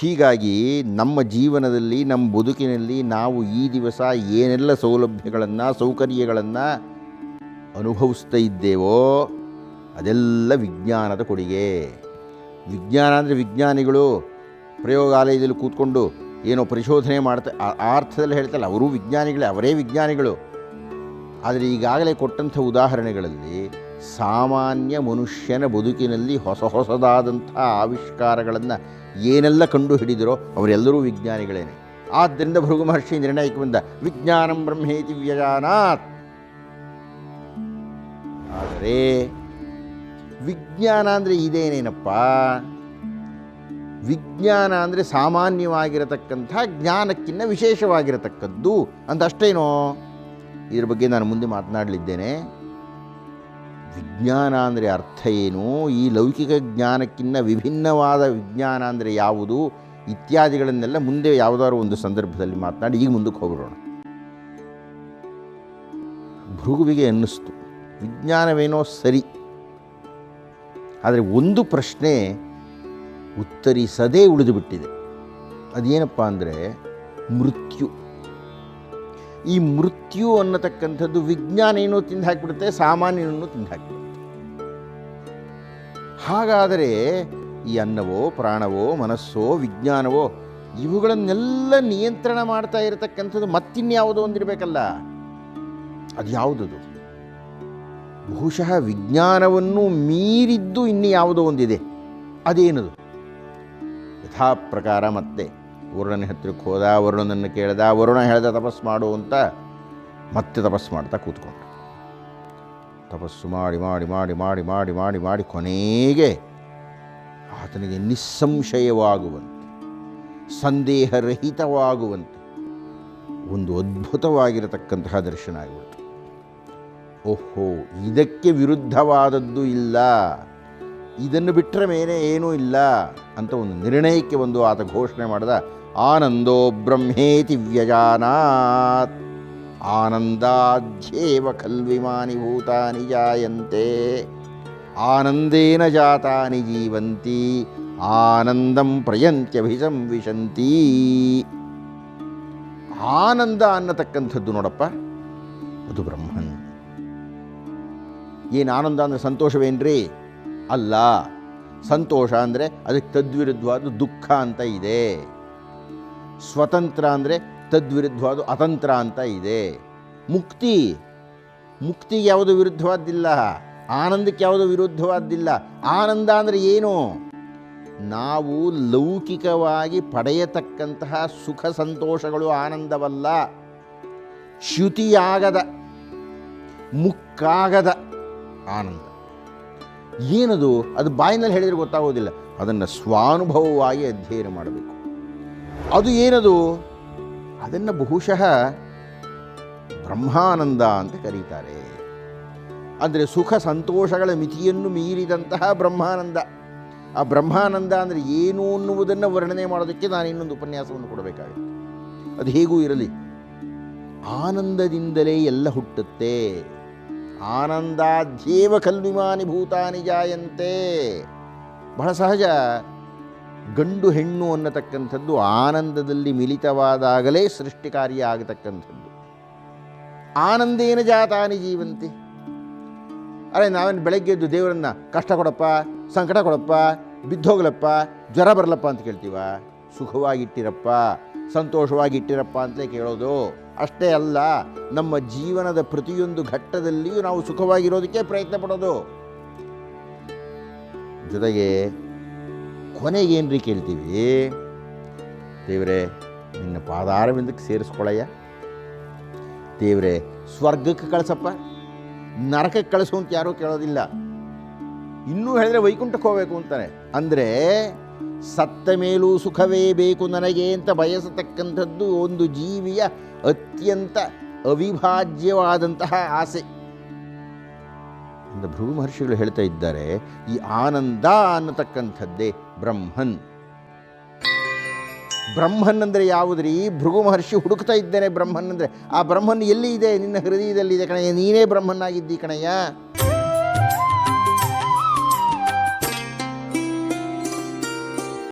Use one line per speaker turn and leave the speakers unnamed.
ಹೀಗಾಗಿ ನಮ್ಮ ಜೀವನದಲ್ಲಿ, ನಮ್ಮ ಬದುಕಿನಲ್ಲಿ ನಾವು ಈ ದಿವಸ ಏನೆಲ್ಲ ಸೌಲಭ್ಯಗಳನ್ನು, ಸೌಕರ್ಯಗಳನ್ನು ಅನುಭವಿಸ್ತಾ ಇದ್ದೇವೋ ಅದೆಲ್ಲ ವಿಜ್ಞಾನದ ಕೊಡುಗೆ. ವಿಜ್ಞಾನ ಅಂದರೆ ವಿಜ್ಞಾನಿಗಳು ಪ್ರಯೋಗಾಲಯದಲ್ಲಿ ಕೂತ್ಕೊಂಡು ಏನೋ ಪರಿಶೋಧನೆ ಮಾಡ್ತಾ ಆ ಅರ್ಥದಲ್ಲಿ ಹೇಳ್ತಲ್ಲ, ಅವರೂ ವಿಜ್ಞಾನಿಗಳೇ, ಅವರೇ ವಿಜ್ಞಾನಿಗಳು. ಆದರೆ ಈಗಾಗಲೇ ಕೊಟ್ಟಂಥ ಉದಾಹರಣೆಗಳಲ್ಲಿ ಸಾಮಾನ್ಯ ಮನುಷ್ಯನ ಬದುಕಿನಲ್ಲಿ ಹೊಸದಾದಂಥ ಆವಿಷ್ಕಾರಗಳನ್ನು ಏನೆಲ್ಲ ಕಂಡು ಹಿಡಿದರೋ ಅವರೆಲ್ಲರೂ ವಿಜ್ಞಾನಿಗಳೇನೆ. ಆದ್ದರಿಂದ ಭೃಗು ಮಹರ್ಷಿ ನಿರ್ಣಯಕ್ಕೆ ಬಂದ, ವಿಜ್ಞಾನಂ ಬ್ರಹ್ಮೇತಿ ವ್ಯಜಾನಾತ್. ಆದರೆ ವಿಜ್ಞಾನ ಅಂದರೆ ಇದೇನೇನಪ್ಪ? ವಿಜ್ಞಾನ ಅಂದರೆ ಸಾಮಾನ್ಯವಾಗಿರತಕ್ಕಂಥ ಜ್ಞಾನಕ್ಕಿಂತ ವಿಶೇಷವಾಗಿರತಕ್ಕದ್ದು ಅಂತ ಅಷ್ಟೇನೋ. ಇದ್ರ ಬಗ್ಗೆ ನಾನು ಮುಂದೆ ಮಾತನಾಡಲಿದ್ದೇನೆ. ವಿಜ್ಞಾನ ಅಂದರೆ ಅರ್ಥ ಏನು, ಈ ಲೌಕಿಕ ಜ್ಞಾನಕ್ಕಿಂತ ವಿಭಿನ್ನವಾದ ವಿಜ್ಞಾನ ಅಂದರೆ ಯಾವುದು ಇತ್ಯಾದಿಗಳನ್ನೆಲ್ಲ ಮುಂದೆ ಯಾವುದಾದ್ರು ಒಂದು ಸಂದರ್ಭದಲ್ಲಿ ಮಾತನಾಡಿ ಈಗ ಮುಂದಕ್ಕೆ ಹೋಗೋಣ. ಭೃಗುವಿಗೆ ಅನ್ನಿಸ್ತು ವಿಜ್ಞಾನವೇನೋ ಸರಿ, ಆದರೆ ಒಂದು ಪ್ರಶ್ನೆ ಉತ್ತರಿಸದೇ ಉಳಿದು ಬಿಟ್ಟಿದೆ. ಅದೇನಪ್ಪ ಅಂದರೆ ಮೃತ್ಯು. ಈ ಮೃತ್ಯು ಅನ್ನತಕ್ಕಂಥದ್ದು ವಿಜ್ಞಾನ ಏನೋ ತಿಂದು ಹಾಕಿಬಿಡುತ್ತೆ, ಸಾಮಾನ್ಯನನ್ನು ತಿಂದು ಹಾಕಿಬಿಡುತ್ತೆ. ಹಾಗಾದರೆ ಈ ಅನ್ನವೋ, ಪ್ರಾಣವೋ, ಮನಸ್ಸೋ, ವಿಜ್ಞಾನವೋ ಇವುಗಳನ್ನೆಲ್ಲ ನಿಯಂತ್ರಣ ಮಾಡ್ತಾ ಇರತಕ್ಕಂಥದ್ದು ಮತ್ತಿನ್ಯಾವುದೋ ಒಂದಿರಬೇಕಲ್ಲ. ಅದು ಯಾವುದದು? ಬಹುಶಃ ವಿಜ್ಞಾನವನ್ನು ಮೀರಿದ್ದು ಇನ್ನು ಯಾವುದೋ ಒಂದಿದೆ. ಅದೇನದು? ಯಥಾ ಪ್ರಕಾರ ಮತ್ತೆ ವರುಣನ ಹತ್ತಿರಕ್ಕೆ ಹೋದ, ವರುಣನನ್ನು ಕೇಳ್ದ, ವರುಣ ಹೇಳ್ದ ತಪಸ್ಸು ಮಾಡು ಅಂತ. ಮತ್ತೆ ತಪಸ್ಸು ಮಾಡ್ತಾ ಕೂತ್ಕೊಂಡ. ತಪಸ್ಸು ಮಾಡಿ ಮಾಡಿ ಮಾಡಿ ಮಾಡಿ ಮಾಡಿ ಮಾಡಿ ಮಾಡಿ ಕೊನೆಗೆ ಆತನಿಗೆ ನಿಸ್ಸಂಶಯವಾಗುವಂತೆ, ಸಂದೇಹರಹಿತವಾಗುವಂತೆ ಒಂದು ಅದ್ಭುತವಾಗಿರತಕ್ಕಂತಹ ದರ್ಶನ ಆಗಿಬಿಡ್ತು. ಓಹೋ, ಇದಕ್ಕೆ ವಿರುದ್ಧವಾದದ್ದು ಇಲ್ಲ, ಇದನ್ನು ಬಿಟ್ಟರೆ ಮೇಲೆ ಏನೂ ಇಲ್ಲ ಅಂತ ಒಂದು ನಿರ್ಣಯಕ್ಕೆ ಬಂದು ಆತ ಘೋಷಣೆ ಮಾಡಿದ. ಆನಂದೋ ಬ್ರಹ್ಮೇತಿ ವ್ಯಜಾನಾತ್ ಆನಂದಾಧ್ಯೇವ ಖಲ್ವಿಮಾನಿ ಭೂತಾನಿ ಜಾಯಂತೆ ಆನಂದೇನ ಜಾತಾನಿ ಜೀವಂತಿ ಆನಂದಂ ಪ್ರಯಂತ್ಯಭಿಸಂವಿಶಂತಿ. ಆನಂದ ಅನ್ನತಕ್ಕಂಥದ್ದು ನೋಡಪ್ಪ, ಅದು ಬ್ರಹ್ಮನ್. ಏನು ಆನಂದ ಅಂದರೆ ಸಂತೋಷವೇನ್ರಿ? ಅಲ್ಲ. ಸಂತೋಷ ಅಂದರೆ ಅದಕ್ಕೆ ತದ್ವಿರುದ್ಧವಾದ ದುಃಖ ಅಂತ ಇದೆ. ಸ್ವತಂತ್ರ ಅಂದರೆ ತದ್ವಿರುದ್ಧವಾದ ಅತಂತ್ರ ಅಂತ ಇದೆ. ಮುಕ್ತಿಗೆ ಯಾವುದೂ ವಿರುದ್ಧವಾದ್ದಿಲ್ಲ, ಆನಂದಕ್ಕೆ ಯಾವುದೂ ವಿರುದ್ಧವಾದ್ದಿಲ್ಲ. ಆನಂದ ಅಂದರೆ ಏನು? ನಾವು ಲೌಕಿಕವಾಗಿ ಪಡೆಯತಕ್ಕಂತಹ ಸುಖ ಸಂತೋಷಗಳು ಆನಂದವಲ್ಲ. ಚ್ಯುತಿಯಾಗದ, ಮುಕ್ಕಾಗದ ಆನಂದ. ಏನದು? ಅದು ಬಾಯಿನಲ್ಲಿ ಹೇಳಿದರೆ ಗೊತ್ತಾಗೋದಿಲ್ಲ, ಅದನ್ನು ಸ್ವಾನುಭವವಾಗಿ ಅಧ್ಯಯನ ಮಾಡಬೇಕು. ಅದು ಏನದು? ಅದನ್ನು ಬಹುಶಃ ಬ್ರಹ್ಮಾನಂದ ಅಂತ ಕರೀತಾರೆ. ಅಂದರೆ ಸುಖ ಸಂತೋಷಗಳ ಮಿತಿಯನ್ನು ಮೀರಿದಂತಹ ಬ್ರಹ್ಮಾನಂದ. ಆ ಬ್ರಹ್ಮಾನಂದ ಅಂದರೆ ಏನು ಅನ್ನುವುದನ್ನು ವರ್ಣನೆ ಮಾಡೋದಕ್ಕೆ ನಾನು ಇನ್ನೊಂದು ಉಪನ್ಯಾಸವನ್ನು ಕೊಡಬೇಕಾಗುತ್ತೆ. ಅದು ಹೇಗೂ ಇರಲಿ, ಆನಂದದಿಂದಲೇ ಎಲ್ಲ ಹುಟ್ಟುತ್ತೆ. ಆನಂದಾಧ್ಯೇವ ಖಲ್ವಿಮಾನಿ ಭೂತಾನಿ ಜಾಯಂತೆ. ಬಹಳ ಸಹಜ. ಗಂಡು ಹೆಣ್ಣು ಅನ್ನತಕ್ಕಂಥದ್ದು ಆನಂದದಲ್ಲಿ ಮಿಲಿತವಾದಾಗಲೇ ಸೃಷ್ಟಿ ಕಾರ್ಯ ಆಗತಕ್ಕಂಥದ್ದು. ಆನಂದೇನ ಜಾತಾನಿ ಜೀವಂತಿ. ಅರೆ, ನಾವೇನು ಬೆಳಗ್ಗೆ ಎದ್ದು ದೇವರನ್ನ ಕಷ್ಟ ಕೊಡಪ್ಪ, ಸಂಕಟ ಕೊಡಪ್ಪ, ಬಿದ್ದೋಗ್ಲಪ್ಪ, ಜ್ವರ ಬರಲಪ್ಪ ಅಂತ ಕೇಳ್ತೀವ? ಸುಖವಾಗಿಟ್ಟಿರಪ್ಪ, ಸಂತೋಷವಾಗಿಟ್ಟಿರಪ್ಪ ಅಂತಲೇ ಕೇಳೋದು. ಅಷ್ಟೇ ಅಲ್ಲ, ನಮ್ಮ ಜೀವನದ ಪ್ರತಿಯೊಂದು ಘಟ್ಟದಲ್ಲಿಯೂ ನಾವು ಸುಖವಾಗಿರೋದಕ್ಕೆ ಪ್ರಯತ್ನ ಪಡೋದು. ಜೊತೆಗೆ ಕೊನೆಗೇನ್ರಿ ಕೇಳ್ತೀವಿ? ದೇವರೇ ನಿನ್ನ ಪಾದಾರವಿಂದಕ್ಕೆ ಸೇರಿಸ್ಕೊಳ್ಳಯ್ಯ, ದೇವರೇ ಸ್ವರ್ಗಕ್ಕೆ ಕಳಿಸಪ್ಪ, ನರಕಕ್ಕೆ ಕಳಿಸು ಅಂತ ಯಾರೂ ಕೇಳೋದಿಲ್ಲ. ಇನ್ನೂ ಹೇಳಿದ್ರೆ ವೈಕುಂಠಕ್ಕೆ ಹೋಗಬೇಕು ಅಂತಾನೆ. ಅಂದರೆ ಸತ್ತ ಮೇಲೂ ಸುಖವೇ ಬೇಕು ನನಗೆ ಅಂತ ಬಯಸತಕ್ಕಂಥದ್ದು ಒಂದು ಜೀವಿಯ ಅತ್ಯಂತ ಅವಿಭಾಜ್ಯವಾದಂತಹ ಆಸೆ. ಅಂತ ಭೃಗು ಮಹರ್ಷಿಗಳು ಹೇಳ್ತಾ ಇದ್ದಾರೆ, ಈ ಆನಂದ ಅನ್ನತಕ್ಕಂಥದ್ದೇ ಬ್ರಹ್ಮನ್. ಬ್ರಹ್ಮನ್ ಅಂದರೆ ಯಾವುದ್ರಿ? ಭೃಗು ಮಹರ್ಷಿ ಹುಡುಕ್ತಾ ಇದ್ದೇನೆ ಬ್ರಹ್ಮನ್ ಅಂದರೆ. ಆ ಬ್ರಹ್ಮನ್ ಎಲ್ಲಿ ಇದೆ? ನಿನ್ನ ಹೃದಯದಲ್ಲಿದೆ ಕಣಯ್ಯ, ನೀನೇ ಬ್ರಹ್ಮನ್ನಾಗಿದ್ದಿ ಕಣಯ್ಯ.